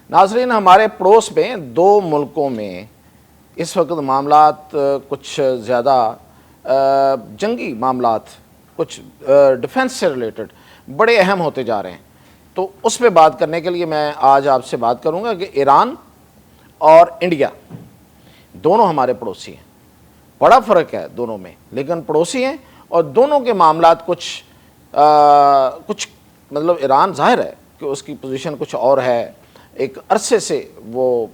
ناظرین، ہمارے پڑوس میں دو ملکوں میں اس وقت معاملات کچھ زیادہ جنگی معاملات، کچھ ڈیفنس سے ریلیٹڈ بڑے اہم ہوتے جا رہے ہیں. تو اس پہ بات کرنے کے لیے میں آج آپ سے بات کروں گا کہ ایران اور انڈیا دونوں ہمارے پڑوسی ہیں. بڑا فرق ہے دونوں میں، لیکن پڑوسی ہیں اور دونوں کے معاملات کچھ مطلب ایران ظاہر ہے کہ اس کی پوزیشن کچھ اور ہے. ایک عرصے سے وہ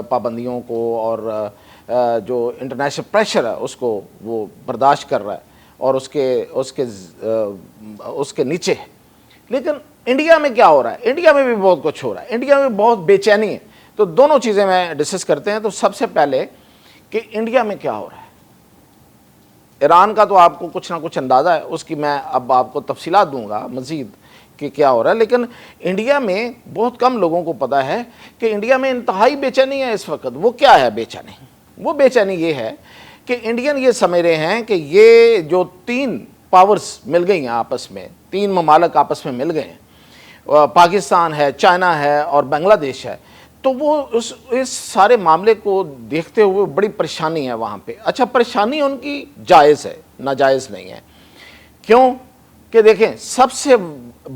پابندیوں کو اور جو انٹرنیشنل پریشر ہے اس کو وہ برداشت کر رہا ہے اور اس کے نیچے ہے. لیکن انڈیا میں کیا ہو رہا ہے؟ انڈیا میں بھی بہت کچھ ہو رہا ہے. انڈیا میں بہت بے چینی ہے. تو دونوں چیزیں میں ڈسکس کرتے ہیں. تو سب سے پہلے کہ انڈیا میں کیا ہو رہا ہے. ایران کا تو آپ کو کچھ نہ کچھ اندازہ ہے، اس کی میں اب آپ کو تفصیلات دوں گا مزید کہ کیا ہو رہا ہے. لیکن انڈیا میں بہت کم لوگوں کو پتہ ہے کہ انڈیا میں انتہائی بے چینی ہے اس وقت. وہ کیا ہے بے چینی؟ وہ بے چینی یہ ہے کہ انڈین یہ سمجھ رہے ہیں کہ یہ جو تین پاورز مل گئی ہیں آپس میں، تین ممالک آپس میں مل گئے ہیں، پاکستان ہے، چائنا ہے اور بنگلہ دیش ہے. تو وہ اس سارے معاملے کو دیکھتے ہوئے بڑی پریشانی ہے وہاں پہ. اچھا، پریشانی ان کی جائز ہے، ناجائز نہیں ہے. کیوں کہ دیکھیں، سب سے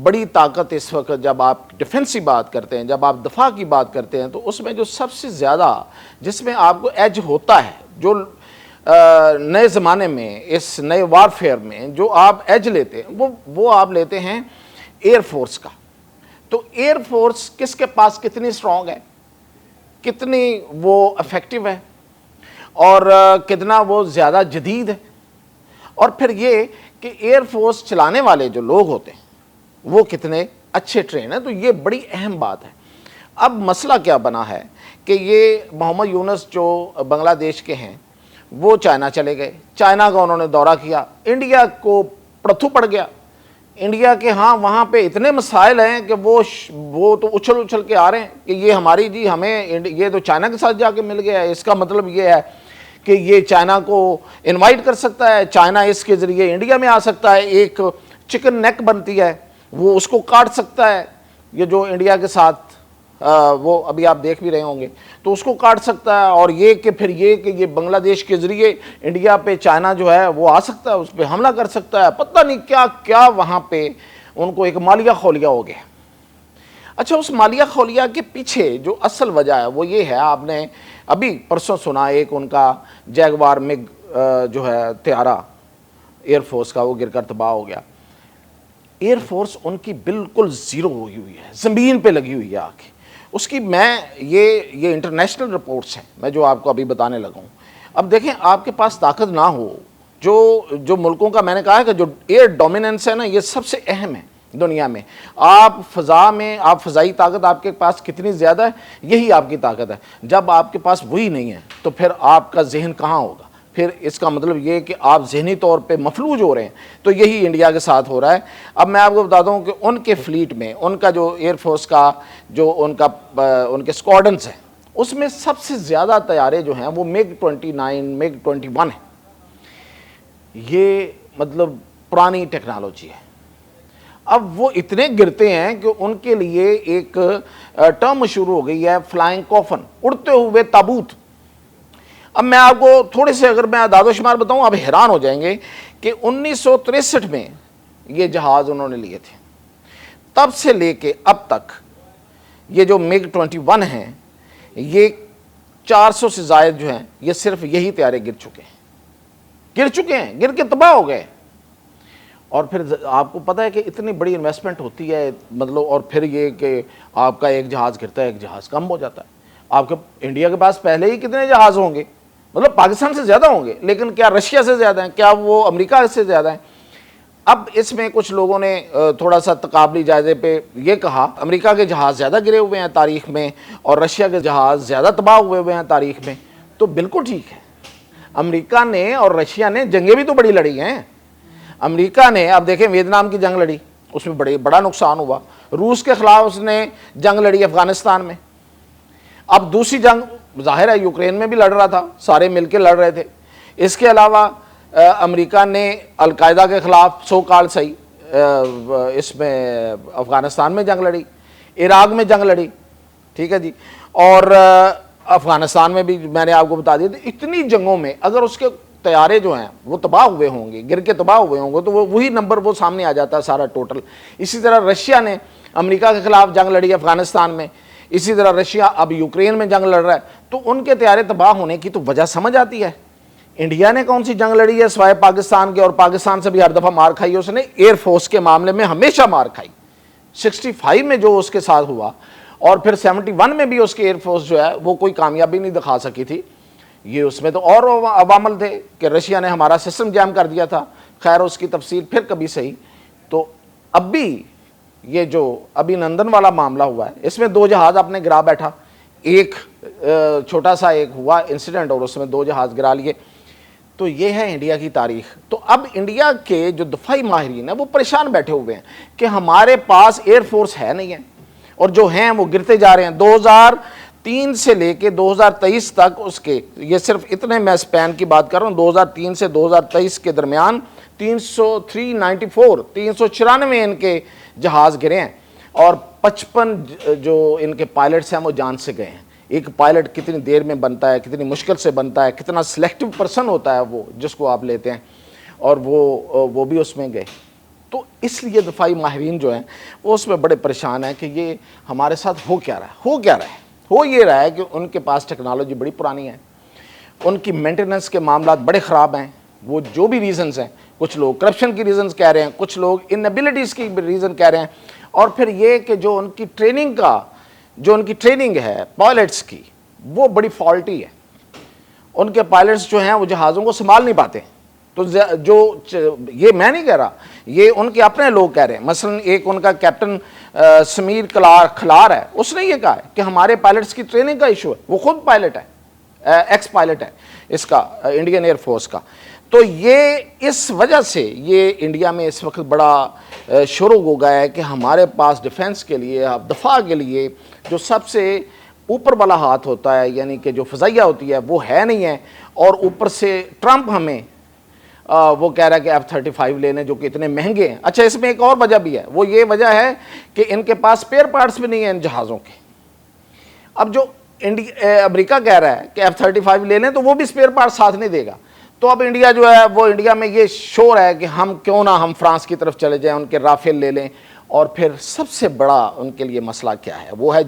بڑی طاقت اس وقت جب آپ ڈیفنس کی بات کرتے ہیں، جب آپ دفاع کی بات کرتے ہیں، تو اس میں جو سب سے زیادہ جس میں آپ کو ایج ہوتا ہے، جو نئے زمانے میں اس نئے وارفیئر میں جو آپ ایج لیتے ہیں وہ آپ لیتے ہیں ایئر فورس کا. تو ایئر فورس کس کے پاس کتنی اسٹرانگ ہے، کتنی وہ افیکٹو ہے اور کتنا وہ زیادہ جدید ہے. اور پھر یہ کہ ایئر فورس چلانے والے جو لوگ ہوتے ہیں وہ کتنے اچھے ٹرین ہیں. تو یہ بڑی اہم بات ہے. اب مسئلہ کیا بنا ہے کہ یہ محمد یونس جو بنگلہ دیش کے ہیں وہ چائنا چلے گئے. چائنا کا انہوں نے دورہ کیا، انڈیا کو پڑتھو پڑ گیا. انڈیا کے وہاں پہ اتنے مسائل ہیں کہ وہ تو اچھل کے آ رہے ہیں کہ یہ ہماری ہمیں یہ تو چائنا کے ساتھ جا کے مل گیا ہے. اس کا مطلب یہ ہے کہ یہ چائنا کو انوائٹ کر سکتا ہے، چائنا اس کے ذریعے انڈیا میں آ سکتا ہے. ایک چکن نیک بنتی ہے، وہ اس کو کاٹ سکتا ہے. یہ جو انڈیا کے ساتھ وہ ابھی آپ دیکھ بھی رہے ہوں گے، تو اس کو کاٹ سکتا ہے. اور یہ کہ پھر یہ کہ یہ بنگلہ دیش کے ذریعے انڈیا پہ چائنا جو ہے وہ آ سکتا ہے، اس پہ حملہ کر سکتا ہے. پتہ نہیں کیا کیا وہاں پہ ان کو ایک مالیہ خولیہ ہو گیا. اچھا، اس مالیہ خولیہ کے پیچھے جو اصل وجہ ہے وہ یہ ہے، آپ نے ابھی پرسوں سنا ایک ان کا جیگوار مگ جو ہے طیارہ ایئر فورس کا وہ گر کر تباہ ہو گیا. ایئر فورس ان کی بالکل زیرو ہوئی ہوئی ہے، زمین پہ لگی ہوئی ہے آ کے. اس کی یہ انٹرنیشنل رپورٹس ہیں میں جو آپ کو ابھی بتانے لگا ہوں. اب دیکھیں، آپ کے پاس طاقت نہ ہو، جو ملکوں کا میں نے کہا ہے کہ جو ایئر ڈومیننس ہے نا، یہ سب سے اہم ہے دنیا میں. آپ فضائی طاقت آپ کے پاس کتنی زیادہ ہے، یہی آپ کی طاقت ہے. جب آپ کے پاس وہی نہیں ہے تو پھر آپ کا ذہن کہاں ہوگا؟ پھر اس کا مطلب یہ کہ آپ ذہنی طور پہ مفلوج ہو رہے ہیں. تو یہی انڈیا کے ساتھ ہو رہا ہے. اب میں آپ کو بتا دوں کہ ان کے فلیٹ میں، ان کا جو ایئر فورس کا جو ان کے اسکواڈنس ہیں، اس میں سب سے زیادہ طیارے جو ہیں وہ MiG 29 MiG 21 ہیں. یہ مطلب پرانی ٹیکنالوجی ہے. اب وہ اتنے گرتے ہیں کہ ان کے لیے ایک ٹرم شروع ہو گئی ہے، فلائنگ کوفن، اڑتے ہوئے تابوت. اب میں آپ کو تھوڑے سے اگر میں اعداد و شمار بتاؤں، آپ حیران ہو جائیں گے کہ 1963 میں یہ جہاز انہوں نے لیے تھے. تب سے لے کے اب تک یہ جو MiG 21 ہیں، یہ 400 سے زائد جو ہیں، یہ صرف یہی طیارے گر چکے ہیں، گر کے تباہ ہو گئے. اور پھر آپ کو پتہ ہے کہ اتنی بڑی انویسٹمنٹ ہوتی ہے، مطلب اور پھر یہ کہ آپ کا ایک جہاز گرتا ہے، ایک جہاز کم ہو جاتا ہے. آپ کے انڈیا کے پاس پہلے ہی کتنے جہاز ہوں گے، مطلب پاکستان سے زیادہ ہوں گے، لیکن کیا رشیا سے زیادہ ہیں؟ کیا وہ امریکہ سے زیادہ ہیں؟ اب اس میں کچھ لوگوں نے تھوڑا سا تقابلی جائزے پہ یہ کہا، امریکہ کے جہاز زیادہ گرے ہوئے ہیں تاریخ میں اور رشیا کے جہاز زیادہ تباہ ہوئے ہیں تاریخ میں. تو بالکل ٹھیک ہے، امریکہ نے اور رشیا نے جنگیں بھی تو بڑی لڑی ہیں. امریکہ نے اب دیکھیں ویتنام کی جنگ لڑی، اس میں بڑا نقصان ہوا. روس کے خلاف اس نے جنگ لڑی افغانستان میں. اب دوسری جنگ ظاہر ہے یوکرین میں بھی لڑ رہا تھا، سارے مل کے لڑ رہے تھے. اس کے علاوہ امریکہ نے القاعدہ کے خلاف سو کال صحیح اس میں افغانستان میں جنگ لڑی، عراق میں جنگ لڑی. ٹھیک ہے جی. اور افغانستان میں بھی میں نے آپ کو بتا دیا, اتنی جنگوں میں اگر اس کے طیارے جو ہیں وہ تباہ ہوئے ہوں گے, گر کے تباہ ہوئے ہوں گے, تو وہی نمبر وہ سامنے آ جاتا ہے سارا ٹوٹل. اسی طرح رشیا نے امریکہ کے خلاف جنگ لڑی افغانستان میں, اسی طرح رشیا اب یوکرین میں جنگ لڑ رہا ہے, تو ان کے طیارے تباہ ہونے کی تو وجہ سمجھ آتی ہے. انڈیا نے کون سی جنگ لڑی ہے سوائے پاکستان کے, اور پاکستان سے بھی ہر دفعہ مار کھائی اس نے, ایئر فورس کے معاملے میں ہمیشہ مار کھائی. 65 میں جو اس کے ساتھ ہوا, اور پھر 71 میں بھی اس کی ایئر فورس جو ہے وہ کوئی کامیابی نہیں دکھا سکی تھی. یہ اس میں تو اور عوامل تھے کہ رشیا نے ہمارا سسٹم جام کر دیا تھا, خیر اس کی تفصیل پھر کبھی صحیح. تو اب بھی یہ جو ابھی نندن والا معاملہ ہوا ہے, اس میں 2 جہاز اپنے گرا بیٹھا, ایک چھوٹا سا ایک ہوا انسیڈنٹ اور اس میں 2 جہاز گرا لیے. تو یہ ہے انڈیا کی تاریخ. تو اب انڈیا کے جو دفاعی ماہرین ہیں وہ پریشان بیٹھے ہوئے ہیں کہ ہمارے پاس ایئر فورس ہے نہیں ہے, اور جو ہیں وہ گرتے جا رہے ہیں. 2003 سے لے کے 2023 تک اس کے, یہ صرف اتنے میں سپین کی بات کر رہا ہوں, 2003 سے 2023 کے درمیان 394 ان کے جہاز گرے ہیں, اور 55 جو ان کے پائلٹس ہیں وہ جان سے گئے ہیں. ایک پائلٹ کتنی دیر میں بنتا ہے, کتنی مشکل سے بنتا ہے, کتنا سلیکٹو پرسن ہوتا ہے وہ جس کو آپ لیتے ہیں, اور وہ بھی اس میں گئے. تو اس لیے دفاعی ماہرین جو ہیں وہ اس میں بڑے پریشان ہیں کہ یہ ہمارے ساتھ ہو کیا رہا ہے. ہو یہ رہا ہے کہ ان کے پاس ٹیکنالوجی بڑی پرانی ہے, ان کی مینٹیننس کے معاملات بڑے خراب ہیں. وہ جو بھی ریزنز ہیں, کچھ لوگ کرپشن کی ریزنز کہہ رہے ہیں, کچھ لوگ انیبلٹیز کی ریزن کہہ رہے ہیں, اور پھر یہ کہ جو ان کی ٹریننگ ہے پائلٹس کی وہ بڑی فالٹی ہے. ان کے پائلٹس جو ہیں وہ جہازوں کو سنبھال نہیں پاتے. تو جو یہ میں نہیں کہہ رہا, یہ ان کے اپنے لوگ کہہ رہے ہیں. مثلا ایک ان کا کیپٹن سمیر کھلار ہے, اس نے یہ کہا ہے کہ ہمارے پائلٹس کی ٹریننگ کا ایشو ہے. وہ خود پائلٹ ہے, ایکس پائلٹ ہے اس کا, انڈین ایئر فورس کا. تو یہ اس وجہ سے یہ انڈیا میں اس وقت بڑا شروع ہو گیا ہے کہ ہمارے پاس ڈیفنس کے لیے, دفاع کے لیے جو سب سے اوپر والا ہاتھ ہوتا ہے, یعنی کہ جو فضائیہ ہوتی ہے وہ ہے نہیں ہے. اور اوپر سے ٹرمپ ہمیں وہ کہہ رہا ہے کہ F-35 لینے جو کہ اتنے مہنگے ہیں. اچھا, اس میں ایک اور وجہ بھی ہے, وہ یہ وجہ ہے کہ ان کے پاس اسپیئر پارٹس بھی نہیں ہیں ان جہازوں کے. اب جو امریکہ کہہ رہا ہے کہ F-35 لے لیں تو وہ بھی اسپیئر پارٹ ساتھ نہیں دے گا. تو اب انڈیا جو ہے وہ, انڈیا میں یہ شور ہے کہ ہم کیوں نہ ہم فرانس کی طرف چلے جائیں, ان کے رافیل لے لیں. اور پھر سب سے بڑا ان کے لیے مسئلہ کیا ہے, وہ ہے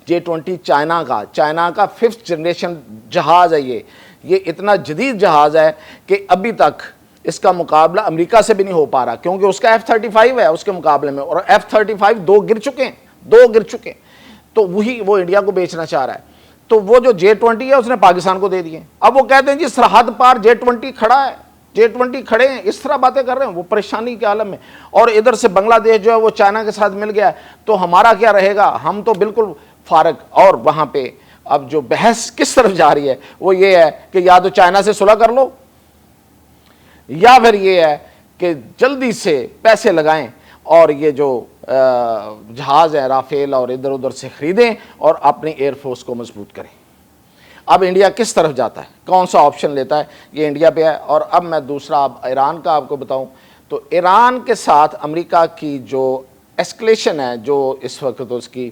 J-20 چائنا کا 5th جنریشن جہاز ہے. یہ اتنا جدید جہاز ہے کہ ابھی تک اس کا مقابلہ امریکہ سے بھی نہیں ہو پا رہا, کیونکہ اس کا F-35 ہے اس کے مقابلے میں, اور F-35 2 گر چکے ہیں. تو وہ انڈیا کو بیچنا چاہ رہا ہے. تو وہ جو J-20 ہے اس نے پاکستان کو دے دیے. اب وہ کہتے ہیں جی سرحد پار J-20 کھڑا ہے, J-20 کھڑے ہیں, اس طرح باتیں کر رہے ہیں. وہ پریشانی کے عالم میں, اور ادھر سے بنگلہ دیش جو ہے وہ چائنا کے ساتھ مل گیا ہے, تو ہمارا کیا رہے گا, ہم تو بالکل فارغ. اور وہاں پہ اب جو بحث کس طرف جا رہی ہے وہ یہ ہے کہ یا تو چائنا سے صلح کر لو, یا پھر یہ ہے کہ جلدی سے پیسے لگائیں اور یہ جو جہاز ہے رافیل اور ادھر ادھر سے خریدیں اور اپنی ایئر فورس کو مضبوط کریں. اب انڈیا کس طرف جاتا ہے, کون سا آپشن لیتا ہے, یہ انڈیا پہ ہے. اور اب میں دوسرا ایران کا آپ کو بتاؤں, تو ایران کے ساتھ امریکہ کی جو ایسکلیشن ہے, جو اس وقت اس کی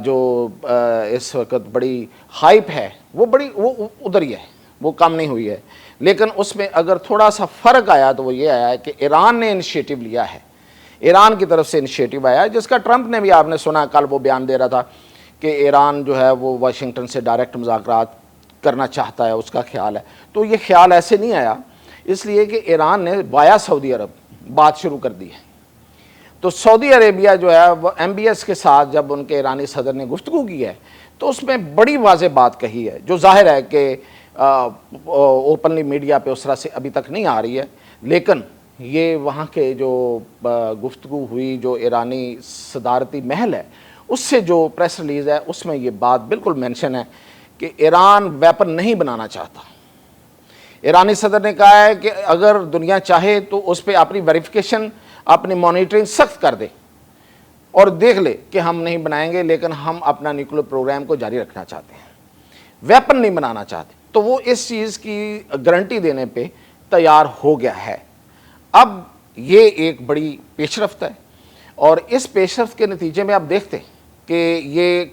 جو اس وقت بڑی ہائپ ہے, وہ ادھر ہی ہے, وہ کم نہیں ہوئی ہے. لیکن اس میں اگر تھوڑا سا فرق آیا تو وہ یہ آیا ہے کہ ایران نے انیشیٹو لیا ہے, ایران کی طرف سے انیشیٹو آیا ہے, جس کا ٹرمپ نے بھی, آپ نے سنا کل وہ بیان دے رہا تھا کہ ایران جو ہے وہ واشنگٹن سے ڈائریکٹ مذاکرات کرنا چاہتا ہے, اس کا خیال ہے. تو یہ خیال ایسے نہیں آیا, اس لیے کہ ایران نے وایا سعودی عرب بات شروع کر دی ہے. تو سعودی عربیہ جو ہے وہ MBS کے ساتھ جب ان کے ایرانی صدر نے گفتگو کی ہے تو اس میں بڑی واضح بات کہی ہے, جو ظاہر ہے کہ اوپنلی میڈیا پہ اس طرح سے ابھی تک نہیں آ رہی ہے. لیکن یہ وہاں کے جو گفتگو ہوئی, جو ایرانی صدارتی محل ہے اس سے جو پریس ریلیز ہے, اس میں یہ بات بالکل مینشن ہے کہ ایران ویپن نہیں بنانا چاہتا. ایرانی صدر نے کہا ہے کہ اگر دنیا چاہے تو اس پہ اپنی ویریفیکیشن, اپنی مانیٹرنگ سخت کر دے اور دیکھ لے کہ ہم نہیں بنائیں گے, لیکن ہم اپنا نیوکلیر پروگرام کو جاری رکھنا چاہتے ہیں, ویپن نہیں بنانا چاہتے. تو وہ اس چیز کی گارنٹی دینے پہ تیار ہو گیا ہے. اب یہ ایک بڑی پیش رفت ہے, اور اس پیش رفت کے نتیجے میں آپ دیکھتے ہیں کہ یہ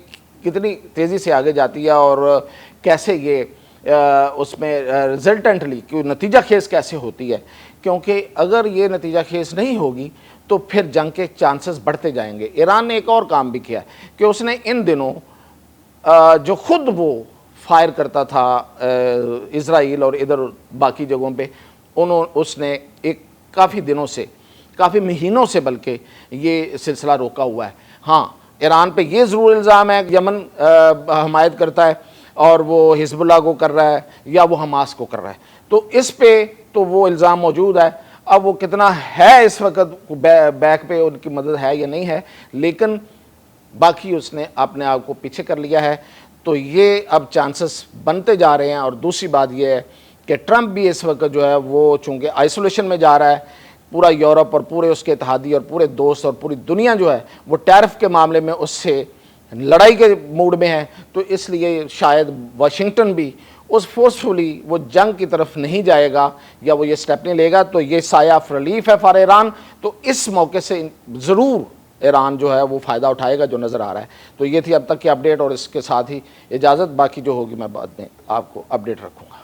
کتنی تیزی سے آگے جاتی ہے اور کیسے یہ اس میں ریزلٹنٹلی نتیجہ خیز کیسے ہوتی ہے، کیونکہ اگر یہ نتیجہ خیز نہیں ہوگی تو پھر جنگ کے چانسز بڑھتے جائیں گے۔ ایران نے ایک اور کام بھی کیا ہے کہ اس نے ان دنوں جو خود وہ فائر کرتا تھا اسرائیل اور ادھر باقی جگہوں پہ، اس نے ایک کافی دنوں سے، کافی مہینوں سے بلکہ یہ سلسلہ روکا ہوا ہے۔ ہاں ایران پہ یہ ضرور الزام ہے کہ یمن حمایت کرتا ہے اور وہ حزب اللہ کو کر رہا ہے یا وہ حماس کو کر رہا ہے، تو اس پہ تو وہ الزام موجود ہے۔ اب وہ کتنا ہے اس وقت بیک پہ ان کی مدد ہے یا نہیں ہے، لیکن باقی اس نے اپنے آپ کو پیچھے کر لیا ہے، تو یہ اب چانسز بنتے جا رہے ہیں۔ اور دوسری بات یہ ہے کہ ٹرمپ بھی اس وقت جو ہے وہ چونکہ آئسولیشن میں جا رہا ہے، پورا یورپ اور پورے اس کے اتحادی اور پورے دوست اور پوری دنیا جو ہے وہ ٹیرف کے معاملے میں اس سے لڑائی کے موڈ میں ہے، تو اس لیے شاید واشنگٹن بھی اس فورسفلی وہ جنگ کی طرف نہیں جائے گا یا وہ یہ سٹیپ نہیں لے گا۔ تو یہ سایہ آف ریلیف ہے فار ایران، تو اس موقع سے ضرور ایران جو ہے وہ فائدہ اٹھائے گا جو نظر آ رہا ہے۔ تو یہ تھی اب تک کی اپڈیٹ، اور اس کے ساتھ ہی اجازت، باقی جو ہوگی میں بعد میں آپ کو اپڈیٹ رکھوں گا۔